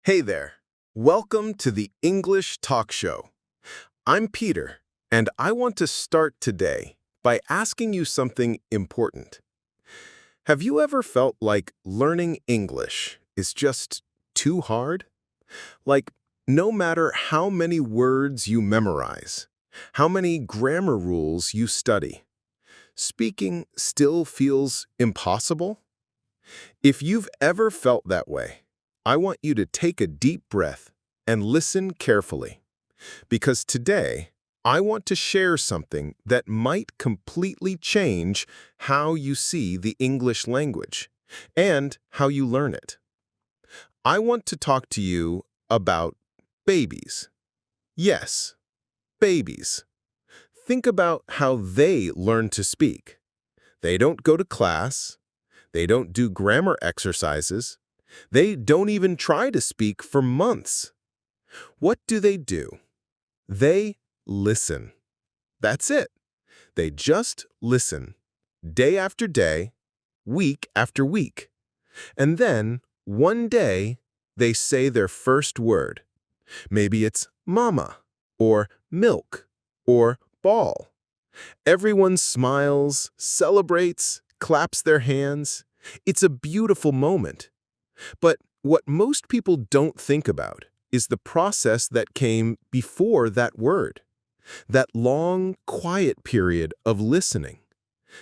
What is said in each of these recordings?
Hey there. Welcome to the English Talk Show. I'm Peter, and I want to start today by asking you something important. Have you ever felt like learning English is just too hard? Like, no matter how many words you memorize, how many grammar rules you study, speaking still feels impossible? If you've ever felt that way, I want you to take a deep breath and listen carefully, because today I want to share something that might completely change how you see the English language and how you learn it. I want to talk to you about babies. Yes, babies. Think about how they learn to speak. They don't go to class. They don't do grammar exercises. They don't even try to speak for months. What do? They listen. That's it. They just listen, day after day, week after week. And then, one day, they say their first word. Maybe it's mama, or milk, or ball. Everyone smiles, celebrates, claps their hands. It's a beautiful moment. But what most people don't think about is the process that came before that word. That long, quiet period of listening.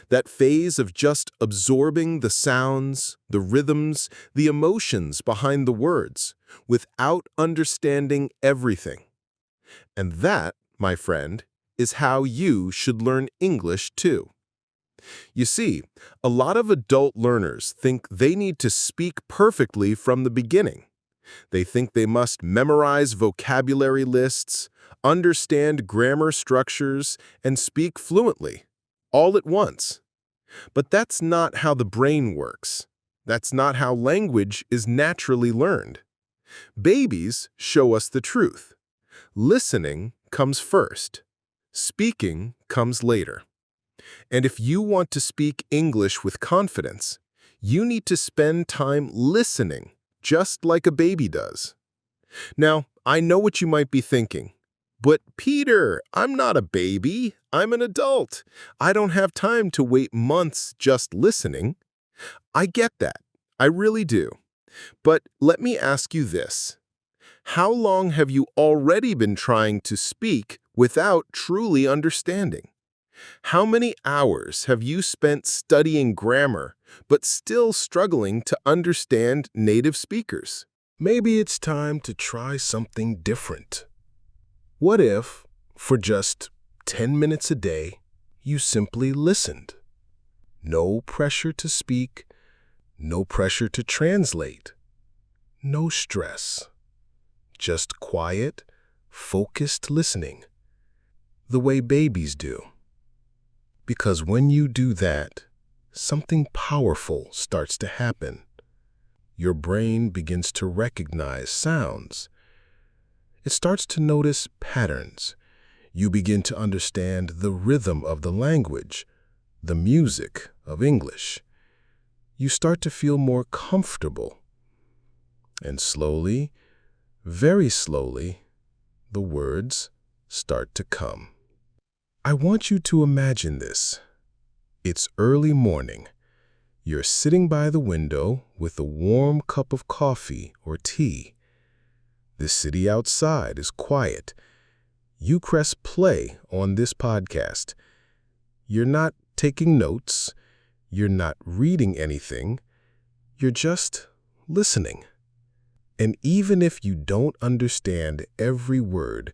That phase of just absorbing the sounds, the rhythms, the emotions behind the words, without understanding everything. And that, my friend, is how you should learn English too. You see, a lot of adult learners think they need to speak perfectly from the beginning. They think they must memorize vocabulary lists, understand grammar structures, and speak fluently, all at once. But that's not how the brain works. That's not how language is naturally learned. Babies show us the truth. Listening comes first. Speaking comes later. And if you want to speak English with confidence, you need to spend time listening, just like a baby does. Now, I know what you might be thinking. But Peter, I'm not a baby. I'm an adult. I don't have time to wait months just listening. I get that. I really do. But let me ask you this. How long have you already been trying to speak without truly understanding? How many hours have you spent studying grammar but still struggling to understand native speakers? Maybe it's time to try something different. What if, for just 10 minutes a day, you simply listened? No pressure to speak, no pressure to translate, no stress. Just quiet, focused listening, the way babies do. Because when you do that, something powerful starts to happen. Your brain begins to recognize sounds. It starts to notice patterns. You begin to understand the rhythm of the language, the music of English. You start to feel more comfortable. And slowly, very slowly, the words start to come. I want you to imagine this. It's early morning. You're sitting by the window with a warm cup of coffee or tea. The city outside is quiet. You press play on this podcast. You're not taking notes. You're not reading anything. You're just listening. And even if you don't understand every word,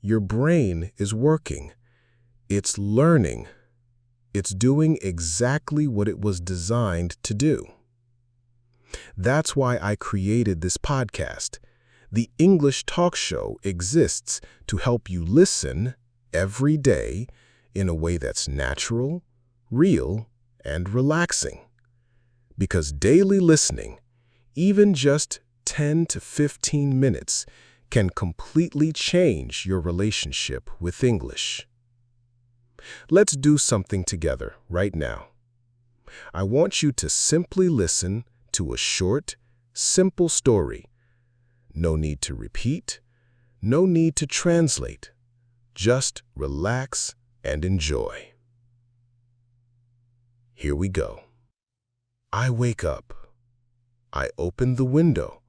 your brain is working. It's learning. It's doing exactly what it was designed to do. That's why I created this podcast. The English Talk Show exists to help you listen every day in a way that's natural, real, and relaxing. Because daily listening, even just 10 to 15 minutes, can completely change your relationship with English. Let's do something together right now. I want you to simply listen to a short, simple story. No need to repeat. No need to translate. Just relax and enjoy. Here we go. I wake up. I open the window.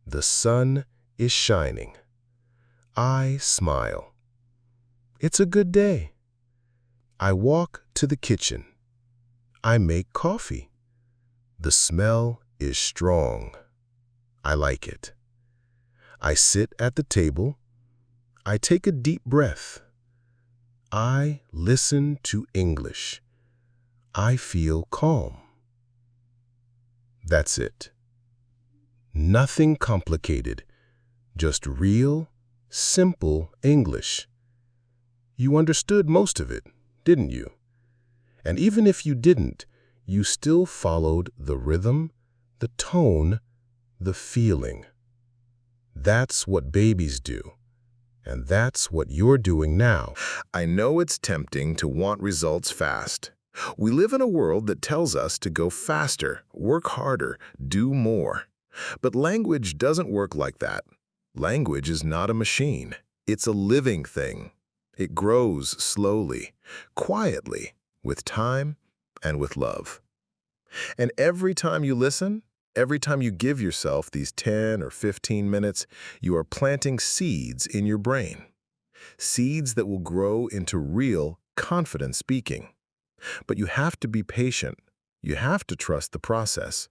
The sun is shining. I smile. It's a good day. I walk to the kitchen. I make coffee. The smell is strong. I like it. I sit at the table. I take a deep breath. I listen to English. I feel calm. That's it. Nothing complicated, just real, simple English. You understood most of it, didn't you? And even if you didn't, you still followed the rhythm, the tone, the feeling. That's what babies do. And that's what you're doing now. I know it's tempting to want results fast. We live in a world that tells us to go faster, work harder, do more. But language doesn't work like that. Language is not a machine. It's a living thing. It grows slowly, quietly, with time and with love. And every time you listen, every time you give yourself these 10 or 15 minutes, you are planting seeds in your brain. Seeds that will grow into real, confident speaking. But you have to be patient. You have to trust the process.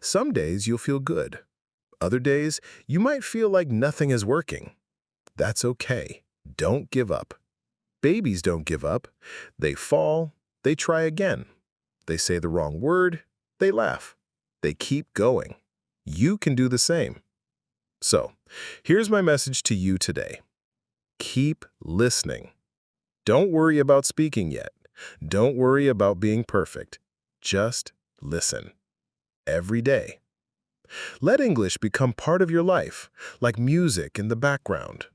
Some days you'll feel good. Other days, you might feel like nothing is working. That's okay. Don't give up. Babies don't give up. They fall, they try again. They say the wrong word, they laugh. They keep going. You can do the same. So, here's my message to you today. Keep listening. Don't worry about speaking yet. Don't worry about being perfect. Just listen. Every day. Let English become part of your life, like music in the background,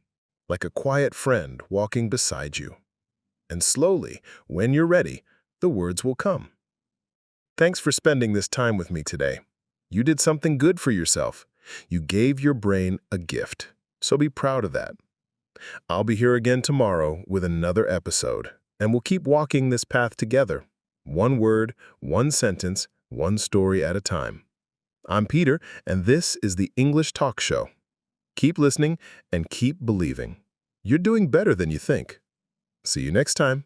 like a quiet friend walking beside you. And slowly, when you're ready, the words will come. Thanks for spending this time with me today. You did something good for yourself. You gave your brain a gift, so be proud of that. I'll be here again tomorrow with another episode, and we'll keep walking this path together. One word, one sentence, one story at a time. I'm Peter, and this is the English Talk Show. Keep listening and keep believing. You're doing better than you think. See you next time.